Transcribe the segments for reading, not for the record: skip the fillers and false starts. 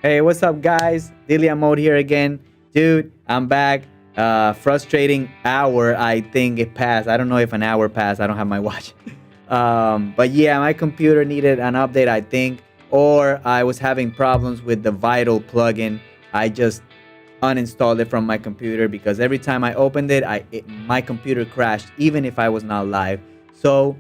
Hey, what's up, guys? Delia Mode here again. Dude, I'm back. Frustrating hour, I think it passed. I don't know if an hour passed. I don't have my watch. But yeah, my computer needed an update, I think, or I was having problems with the Vital plugin. I just uninstalled it from my computer because every time I opened it, my computer crashed, even if I was not live. So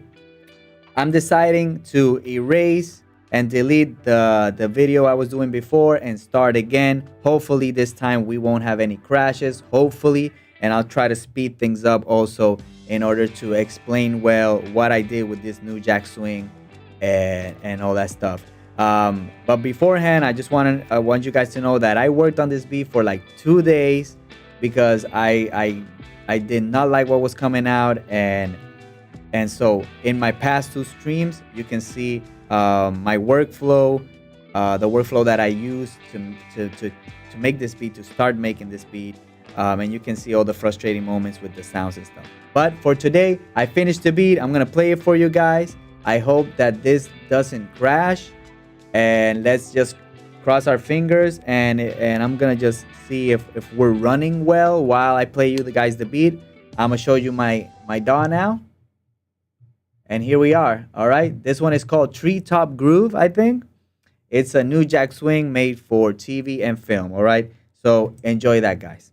I'm deciding to erase and delete the video I was doing before and start again. Hopefully this time we won't have any crashes, hopefully. And I'll try to speed things up also in order to explain well what I did with this new jack swing and all that stuff. But beforehand, I want you guys to know that I worked on this beat for like 2 days because I did not like what was coming out, and so in my past two streams, you can see my workflow, the workflow that I use to make this beat, to start making this beat. And you can see all the frustrating moments with the sounds and stuff. But for today, I finished the beat. I'm going to play it for you guys. I hope that this doesn't crash. And let's just cross our fingers. And I'm going to just see if we're running well while I play you guys the beat. I'm going to show you my DAW now. And here we are. All right. This one is called Treetop Groove, I think. It's a new jack swing made for TV and film. All right. So enjoy that, guys.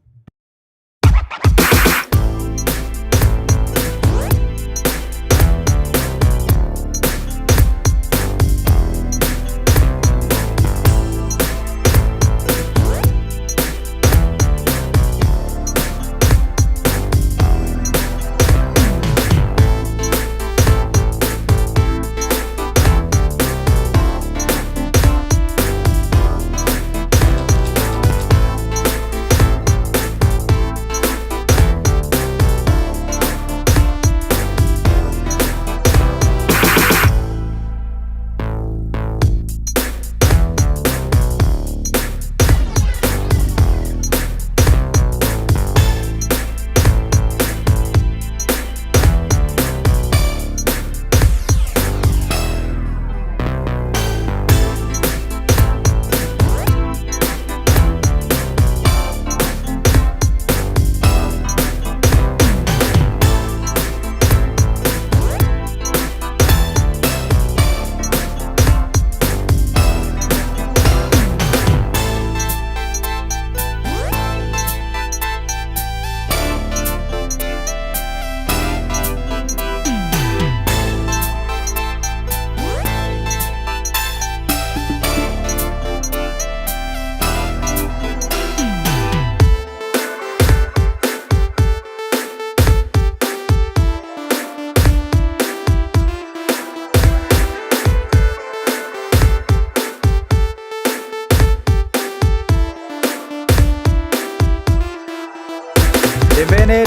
Divinity!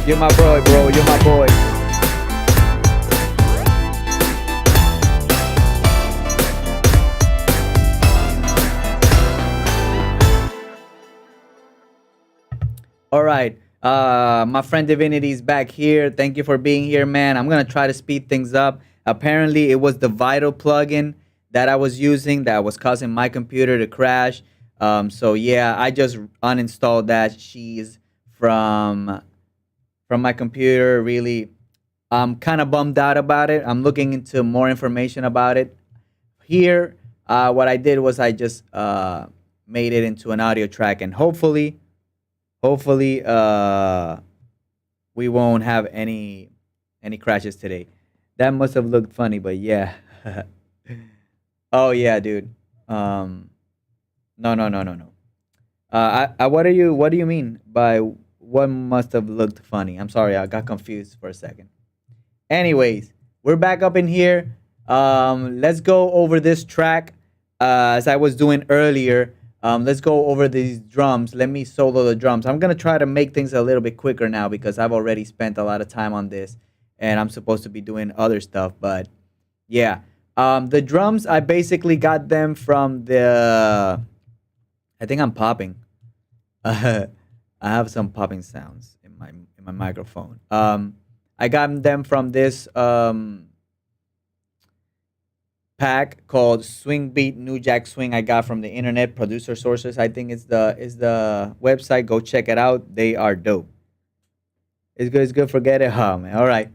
You're my boy, bro. You're my boy. All right. My friend Divinity is back here. Thank you for being here, man. I'm going to try to speed things up. Apparently, it was the Vital plugin that I was using that was causing my computer to crash. So yeah, I just uninstalled that cheese from my computer. Really, I'm kind of bummed out about it. I'm looking into more information about it. Here, what I did was I just made it into an audio track, and hopefully we won't have any crashes today. That must have looked funny, but yeah. Oh yeah, dude. No, no, no, no, no. What do you mean by what must have looked funny? I'm sorry, I got confused for a second. Anyways, we're back up in here. Let's go over this track as I was doing earlier. Let's go over these drums. Let me solo the drums. I'm gonna try to make things a little bit quicker now because I've already spent a lot of time on this, and I'm supposed to be doing other stuff. But yeah, the drums, I basically got them from the. I think I'm popping. I have some popping sounds in my microphone. I got them from this pack called Swing Beat New Jack Swing. I got from the internet, producer sources. I think is the website. Go check it out. They are dope. It's good. It's good. Forget it. Oh man. All right.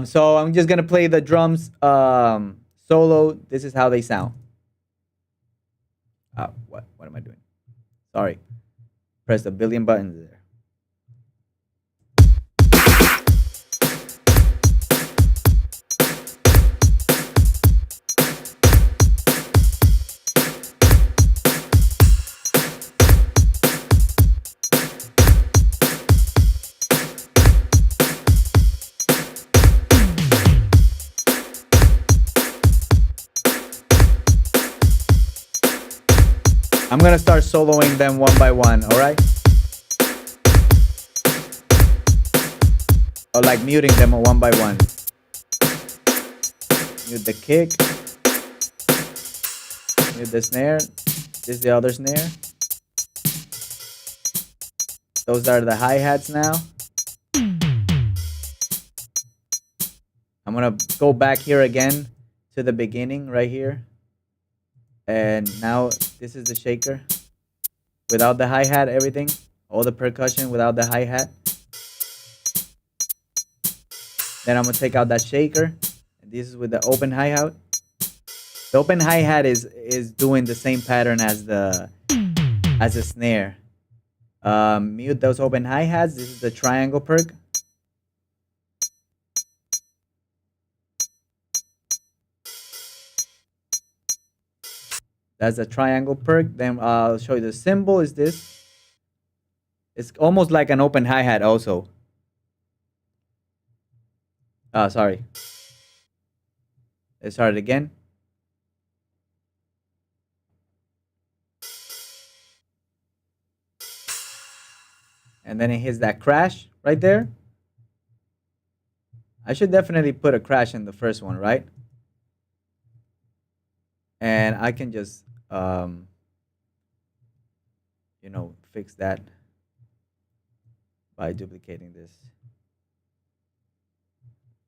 So I'm just gonna play the drums solo. This is how they sound. What am I doing? Sorry. Press a billion buttons there. I'm gonna start soloing them one by one, alright? Or like muting them one by one. Mute the kick. Mute the snare. This is the other snare. Those are the hi-hats now. I'm gonna go back here again to the beginning right here. And now this is the shaker. Without the hi-hat, everything. All the percussion without the hi-hat. Then I'm gonna take out that shaker. And this is with the open hi-hat. The open hi-hat is doing the same pattern as the snare. Mute those open hi-hats. This is the triangle perk. That's a triangle perk. Then I'll show you the symbol is this. It's almost like an open hi-hat also. Sorry. Let's start it again. And then it hits that crash right there. I should definitely put a crash in the first one, right? And I can just, fix that by duplicating this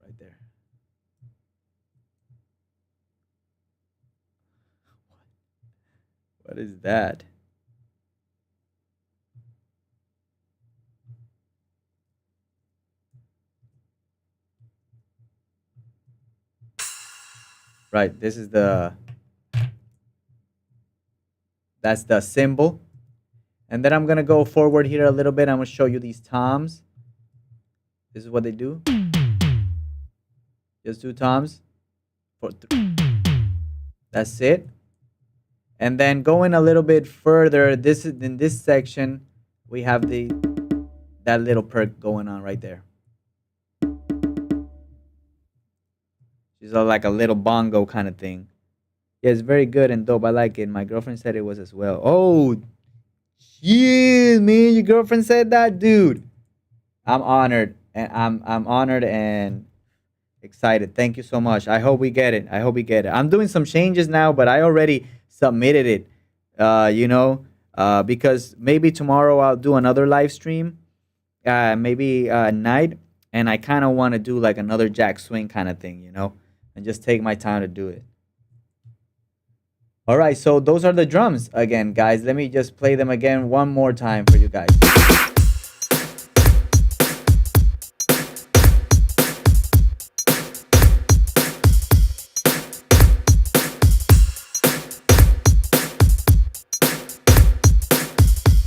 right there. What is that? Right, this is that's the symbol. And then I'm gonna go forward here a little bit. I'm gonna show you these toms. This is what they do. Just 2 toms. That's it. And then going a little bit further, this is in this section, we have that little perk going on right there. It's like a little bongo kind of thing. Yeah, it's very good and dope. I like it. My girlfriend said it was as well. Oh, yeah, man, your girlfriend said that, dude. I'm honored, and I'm honored and excited. Thank you so much. I hope we get it. I'm doing some changes now, but I already submitted it. Because maybe tomorrow I'll do another live stream, maybe at night, and I kind of want to do like another jack swing kind of thing, and just take my time to do it. All right, so those are the drums again, guys. Let me just play them again one more time for you guys.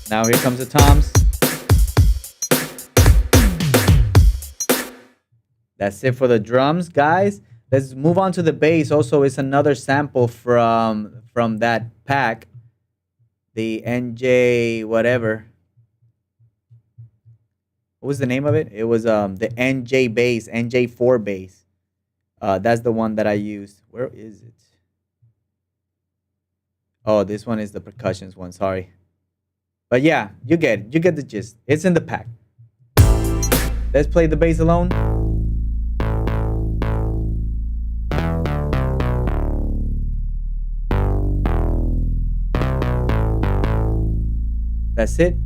Now here comes the toms. That's it for the drums, guys. Let's move on to the bass. Also, it's another sample from that pack, the NJ whatever. What was the name of it? It was the NJ bass, NJ4 bass. That's the one that I used. Where is it? Oh, this one is the percussions one. Sorry, but yeah, you get the gist. It's in the pack. Let's play the bass alone. That's it.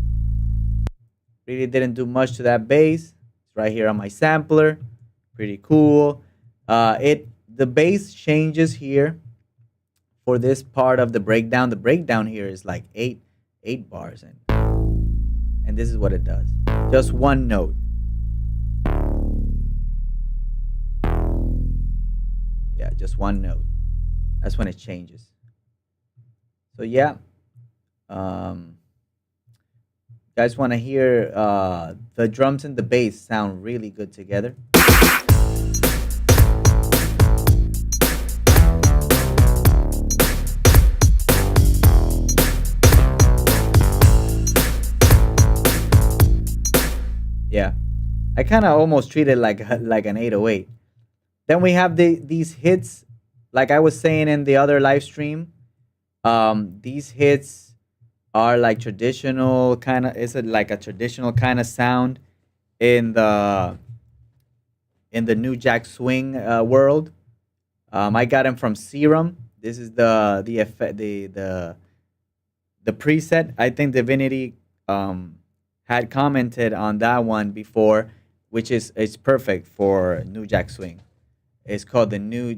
Really didn't do much to that bass. It's right here on my sampler. pretty cool. The bass changes here for this part of the breakdown. The breakdown here is like eight bars, and this is what it does. Just one note. Yeah, just one note. That's when it changes. So yeah, guys want to hear the drums and the bass sound really good together. Yeah, I kind of almost treat it like an 808. Then we have these hits, like I was saying in the other live stream. These hits are like traditional kind of. It's like a traditional kind of sound in the new jack swing world. I got them from Serum. This is the effect, the preset. I think Divinity had commented on that one before, which is it's perfect for new jack swing. It's called New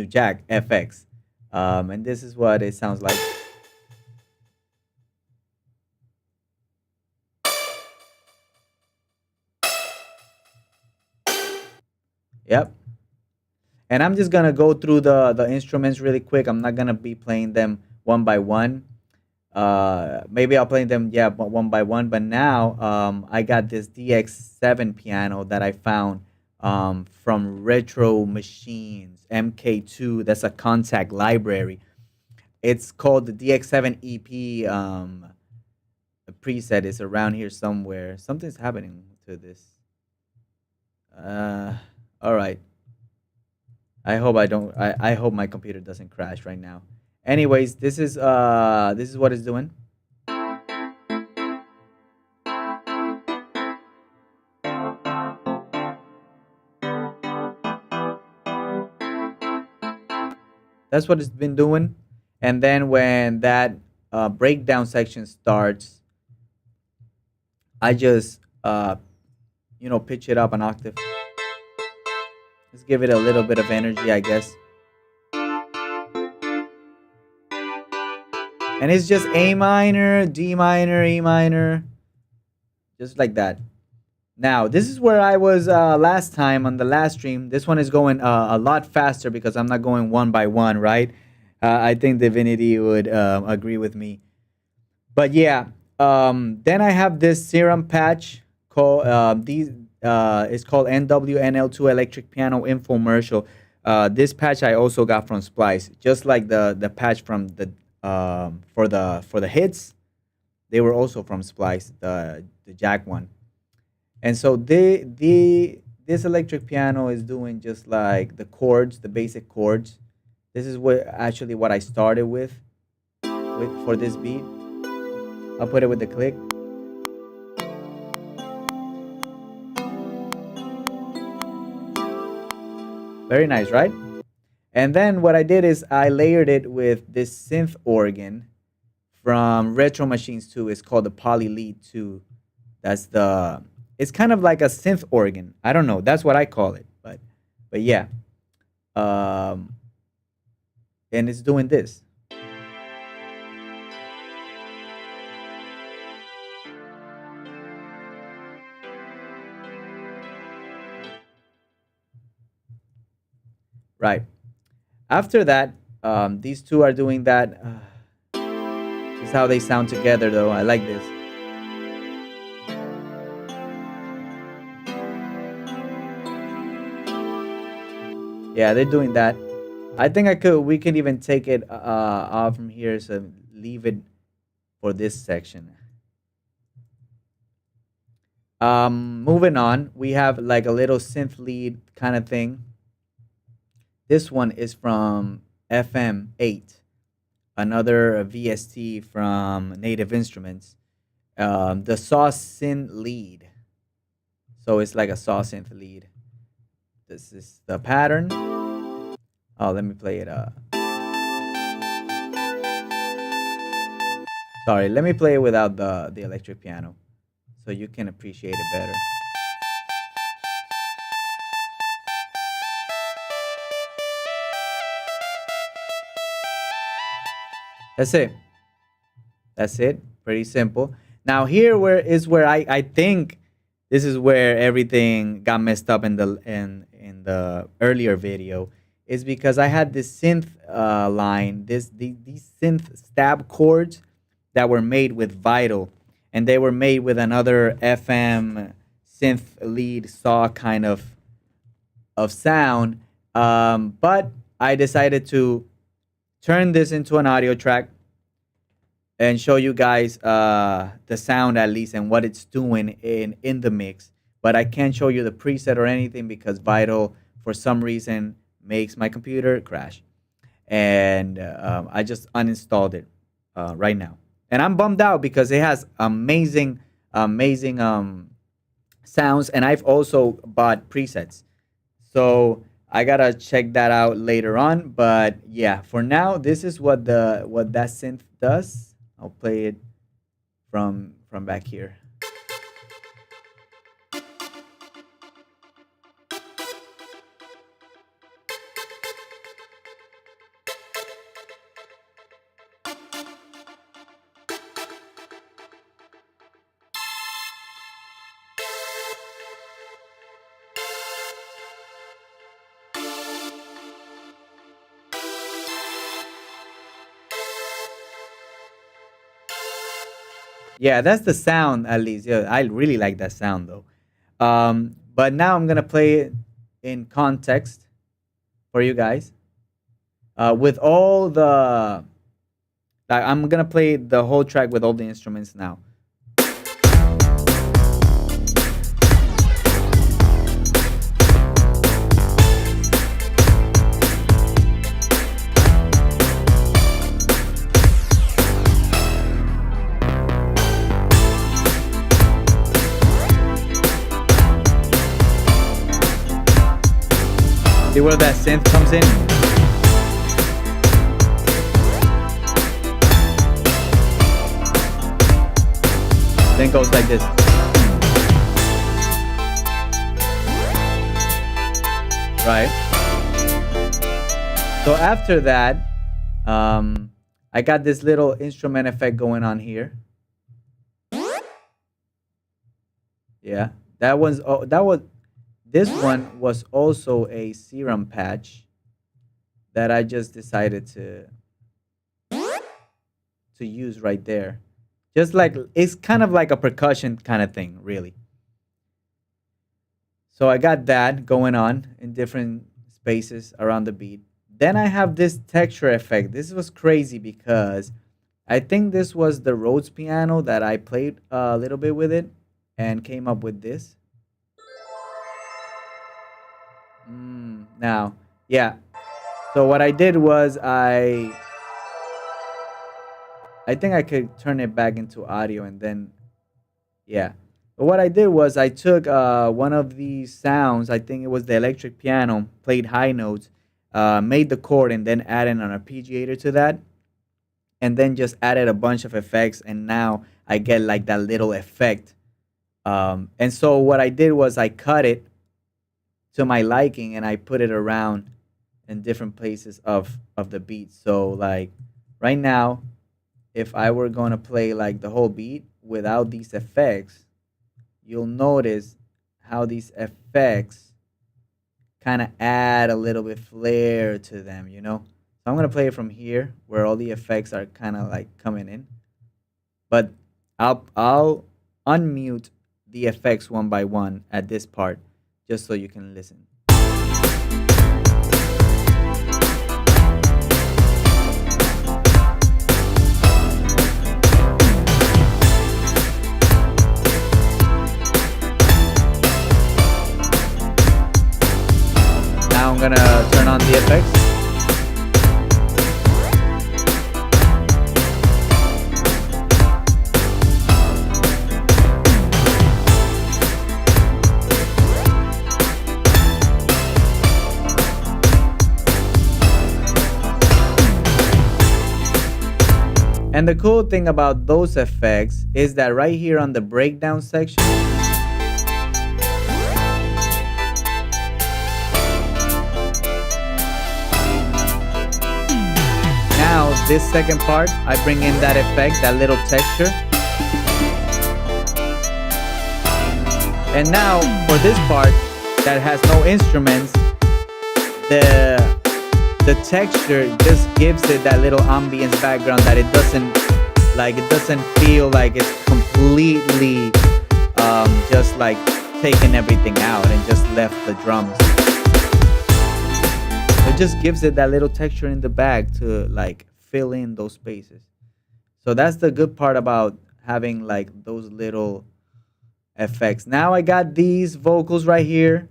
Jack FX, and this is what it sounds like. Yep. And I'm just gonna go through the instruments really quick. I'm not gonna be playing them one by one. Maybe I'll play them, yeah, one by one. But now I got this DX7 piano that I found from Retro Machines MK2. That's a contact library. It's called the DX7 EP. The preset is around here somewhere. Something's happening to this. All right. I hope I don't. I hope my computer doesn't crash right now. Anyways, this is what it's doing. That's what it's been doing. And then when that breakdown section starts, I just pitch it up an octave. Let's give it a little bit of energy, I guess. And it's just A minor, D minor, E minor, just like that. Now, this is where I was last time on the last stream. This one is going a lot faster because I'm not going one by one, right? I think Divinity would agree with me. But yeah, then I have this Serum patch called it's called NWNL2 Electric Piano Infomercial. This patch I also got from Splice, just like the patch from the for the hits. They were also from Splice, the Jack one. And so this electric piano is doing just like the chords, the basic chords. This is what I started with for this beat. I'll put it with the click. Very nice, right? And then what I did is I layered it with this synth organ from Retro Machines 2. It's called the Poly Lead 2. It's kind of like a synth organ. I don't know. That's what I call it. But yeah. And it's doing this. Right. After that, these two are doing that. This is how they sound together, though. I like this. Yeah, they're doing that. I think we can even take it off from here, so leave it for this section. Moving on, we have like a little synth lead kind of thing. This one is from FM8, another VST from Native Instruments. The saw synth lead. So it's like a saw synth lead. This is the pattern. Oh, let me play it. Sorry, let me play it without the electric piano, so you can appreciate it better. That's it. That's it. Pretty simple. Now here where I think this is where everything got messed up in the earlier video, is because I had this synth line, these synth stab chords that were made with Vital, and they were made with another FM synth lead saw kind of sound. But I decided to turn this into an audio track and show you guys the sound at least and what it's doing in the mix. But I can't show you the preset or anything because Vital, for some reason, makes my computer crash. And I just uninstalled it right now. And I'm bummed out because it has amazing sounds. And I've also bought presets. So I gotta check that out later on. But yeah, for now, this is what that synth does. I'll play it from back here. Yeah, that's the sound at least. Yeah, I really like that sound though. But now I'm gonna play it in context for you guys. With all the, like, I'm gonna play the whole track with all the instruments now. See where that synth comes in? Then goes like this. Right? So after that, I got this little instrument effect going on here. Yeah, this one was also a serum patch that I just decided to use right there. Just like, it's kind of like a percussion kind of thing, really. So I got that going on in different spaces around the beat. Then I have this texture effect. This was crazy because I think this was the Rhodes piano that I played a little bit with it and came up with this. Now, yeah. So what I did was I think I could turn it back into audio and then, yeah. But what I did was I took one of these sounds, I think it was the electric piano, played high notes, made the chord and then added an arpeggiator to that. And then just added a bunch of effects and now I get like that little effect. And so what I did was I cut it to my liking and I put it around in different places of the beat. So like right now, if I were going to play like the whole beat without these effects, you'll notice how these effects kind of add a little bit flair to them, you know? So I'm going to play it from here where all the effects are kind of like coming in. But I'll unmute the effects one by one at this part just so you can listen. Now I'm gonna turn on the effects. And the cool thing about those effects is that right here on the breakdown section, now this second part, I bring in that effect, that little texture. And now for this part that has no instruments, the texture just gives it that little ambience background that it doesn't feel like it's completely just like taken everything out and just left the drums. It just gives it that little texture in the back to like fill in those spaces. So that's the good part about having like those little effects. Now I got these vocals right here.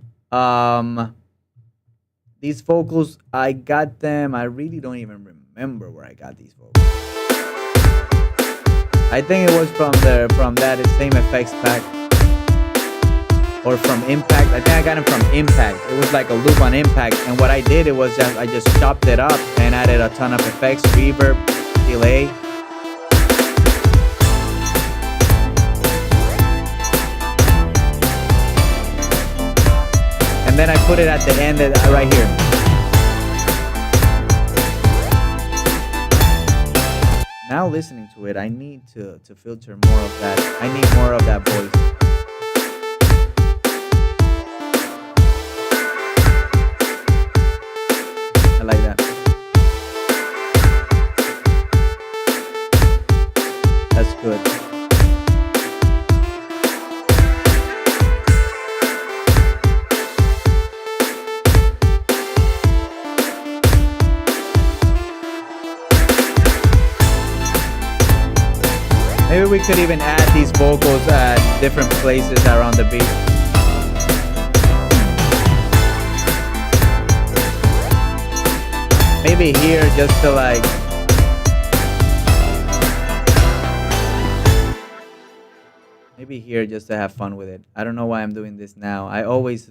These vocals, I got them. I really don't even remember where I got these vocals. I think it was from that same effects pack. Or from Impact. I think I got it from Impact. It was like a loop on Impact. And what I did, it was I just chopped it up and added a ton of effects, reverb, delay. And then I put it at the end right here. Now listening to it, I need to filter more of that. I need more of that voice. I like that. That's good. Maybe we could even add these vocals at different places around the beat. Maybe here just to like maybe here just to have fun with it. I don't know why I'm doing this now. I always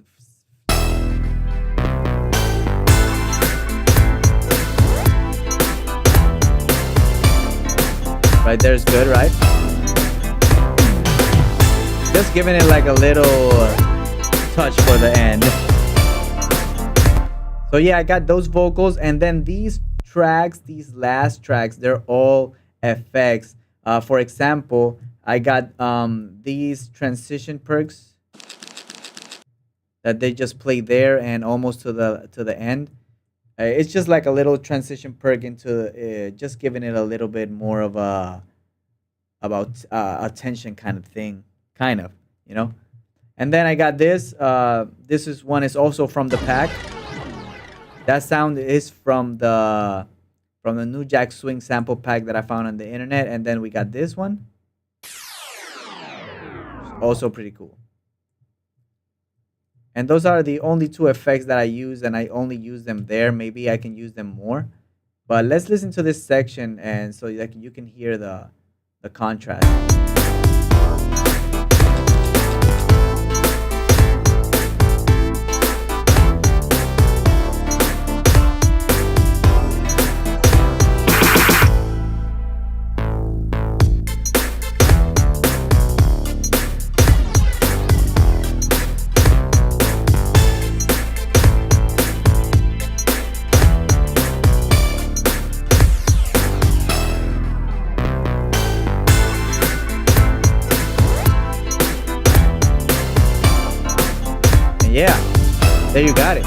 right there's good, right? Just giving it like a little touch for the end. So yeah, I got those vocals, and then these tracks, these last tracks, they're all effects. For example, I got these transition perks that they just play there and almost to the end. It's just like a little transition perk into just giving it a little bit more of a attention kind of thing, kind of, you know. And then I got this. This one is also from the pack. That sound is from the New Jack Swing sample pack that I found on the internet. And then we got this one. Also pretty cool. And those are the only two effects that I use, and I only use them there. Maybe I can use them more. But let's listen to this section, and so that you can hear the contrast. Yeah, there you got it.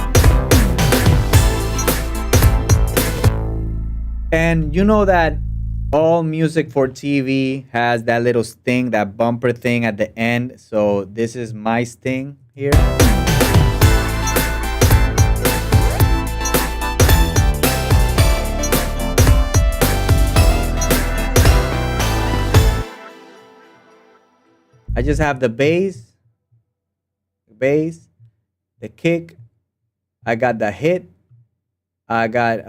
And you know that all music for TV has that little sting, that bumper thing at the end. So this is my sting here. I just have the bass, the kick, I got the hit, I got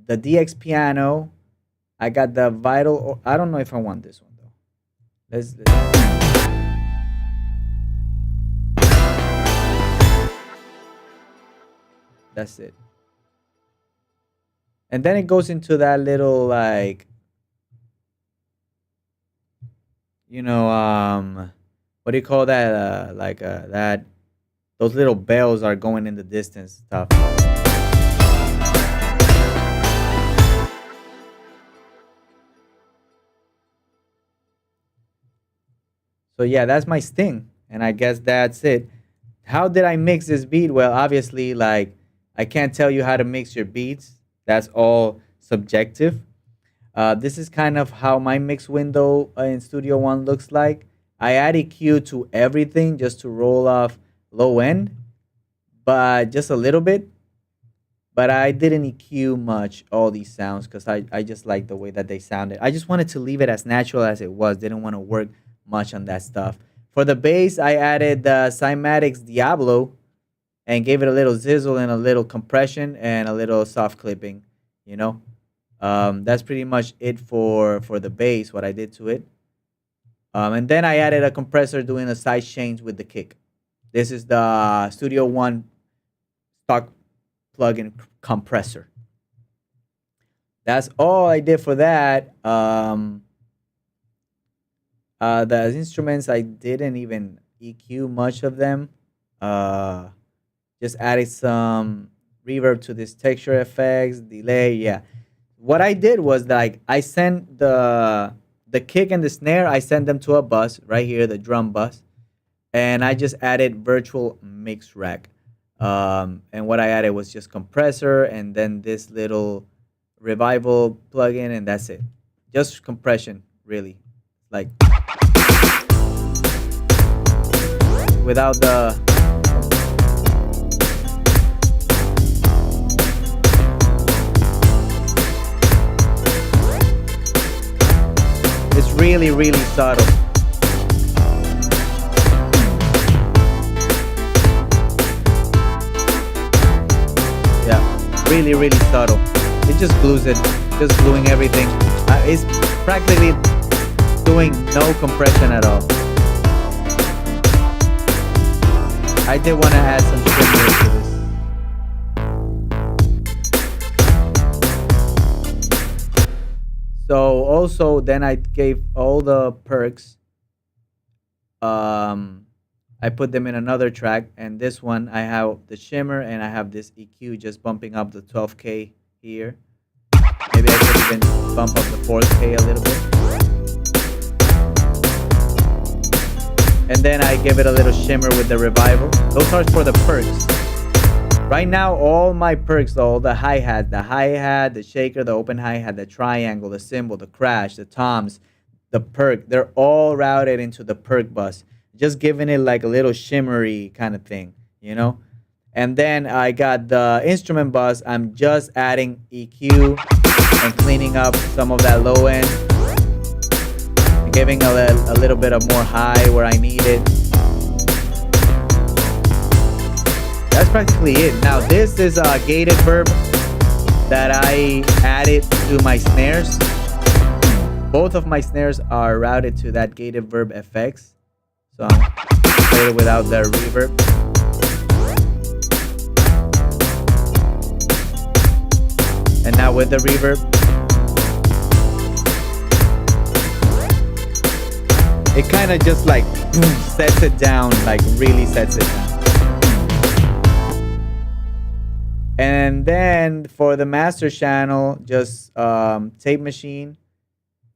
the DX piano, I got the vital. I don't know if I want this one though. Let's that's it. And then it goes into that little like, you know, what do you call that? That those little bells are going in the distance stuff. So yeah, that's my sting, and I guess that's it. How did I mix this beat? Well, obviously, like I can't tell you how to mix your beats. That's all subjective. This is kind of how my mix window in Studio One looks like. I add EQ to everything just to roll off low end, but just a little bit. But I didn't EQ much all these sounds because I just like the way that they sounded. I just wanted to leave it as natural as it was. Didn't want to work much on that stuff. For the bass, I added the Cymatics Diablo and gave it a little zizzle and a little compression and a little soft clipping. You know, that's pretty much it for the bass. What I did to it, and then I added a compressor doing a side change with the kick. This is the Studio One stock plug-in compressor. That's all I did for that. The instruments I didn't even EQ much of them. Uh, just added some reverb to this texture effects, delay. Yeah, what I did was like I sent the kick and the snare. I sent them to a bus right here, the drum bus, and I just added virtual mix rack. And what I added was just compressor and then this little revival plugin, and that's it. Just compression, really, like without the. It's really, really subtle. Yeah, really, really subtle. It just glues it, just gluing everything. It's practically doing no compression at all. I did want to add some shimmer to this. So also then I gave all the perks. I put them in another track, and this one I have the shimmer and I have this EQ just bumping up the 12K here. Maybe I could even bump up the 4K a little bit. And then I give it a little shimmer with the revival. Those are for the perks. Right now, all my perks, all the hi-hat, the shaker, the open hi-hat, the triangle, the cymbal, the crash, the toms, the perk, they're all routed into the perk bus. Just giving it like a little shimmery kind of thing, you know? And then I got the instrument bus. I'm just adding EQ and cleaning up some of that low end. Giving a little bit of more high where I need it. That's practically it. Now this is a gated verb that I added to my snares. Both of my snares are routed to that gated verb FX. So I'm playing it without the reverb. And now with the reverb. It kind of just like boom, sets it down, like really sets it down. And then for the master channel, just tape machine,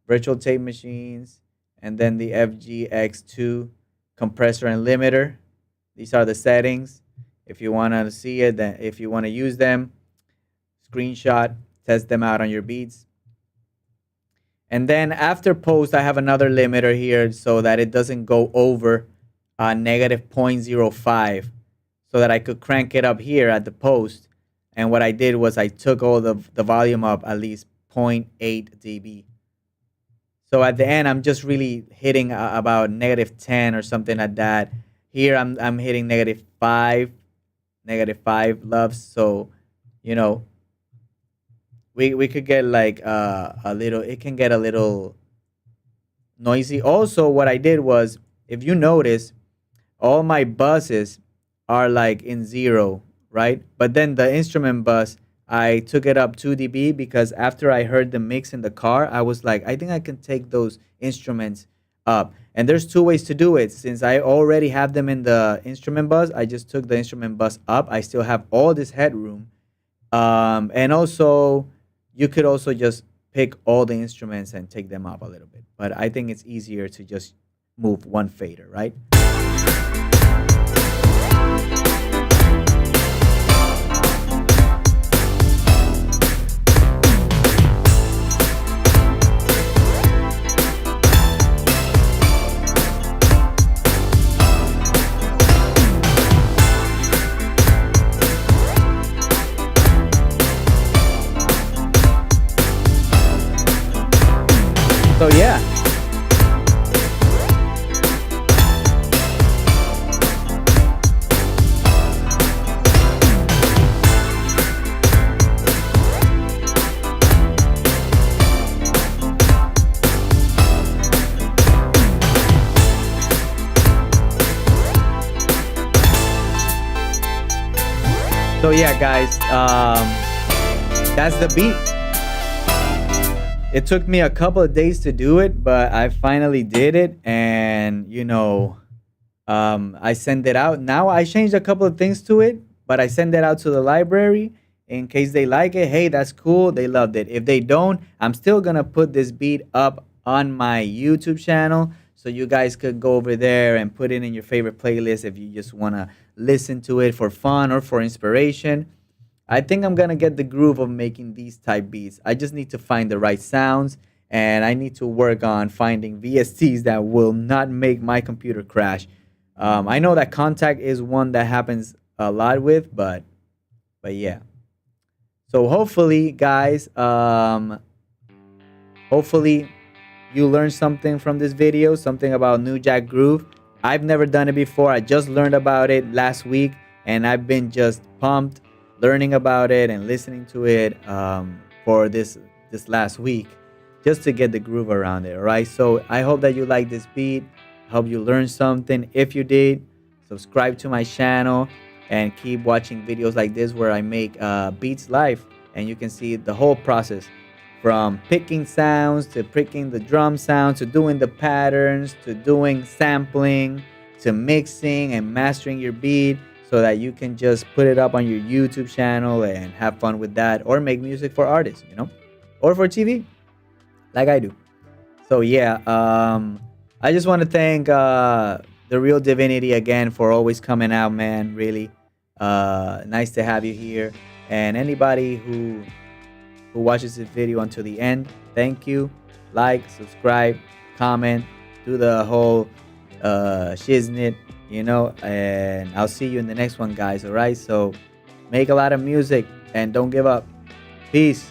virtual tape machines, and then the FGX2 compressor and limiter. These are the settings. If you want to see it, then if you want to use them, screenshot, test them out on your beats. And then after post, I have another limiter here so that it doesn't go over negative 0.05, so that I could crank it up here at the post. And what I did was I took all the volume up at least 0.8 dB. So at the end, I'm just really hitting about negative 10 or something like that. Here, I'm hitting negative 5 loves. So, you know, we could get like a little, it can get a little noisy. Also, what I did was, if you notice, all my buses are like in 0, right? But then the instrument bus, I took it up 2 dB because after I heard the mix in the car, I was like, I think I can take those instruments up. And there's 2 ways to do it. Since I already have them in the instrument bus, I just took the instrument bus up. I still have all this headroom. And also, you could also just pick all the instruments and take them up a little bit. But I think it's easier to just move, one fader, right? So yeah. So yeah, guys, that's the beat. It took me a couple of days to do it, but I finally did it, and I sent it out. Now I changed a couple of things to it, but I send it out to the library in case they like it. Hey, that's cool. They loved it. If they don't, I'm still gonna put this beat up on my YouTube channel, so you guys could go over there and put it in your favorite playlist if you just wanna listen to it for fun or for inspiration. I think I'm gonna get the groove of making these type beats. I just need to find the right sounds, and I need to work on finding VSTs that will not make my computer crash. I know that contact is one that happens a lot with, but yeah. So hopefully, guys, hopefully you learned something from this video, something about New Jack Groove. I've never done it before. I just learned about it last week, and I've been just pumped learning about it and listening to it for this last week, just to get the groove around it. All right. So I hope that you like this beat. Hope you learned something. If you did, subscribe to my channel and keep watching videos like this where I make beats live, and you can see the whole process from picking sounds to picking the drum sound to doing the patterns to doing sampling to mixing and mastering your beat, so that you can just put it up on your YouTube channel and have fun with that, or make music for artists, or for TV, like I do. So yeah, I just want to thank the Real Divinity again for always coming out, man. Really nice to have you here, and anybody who watches this video until the end, thank you. Like, subscribe, comment, do the whole shiznit, and I'll see you in the next one, guys. All right, so make a lot of music and don't give up. Peace.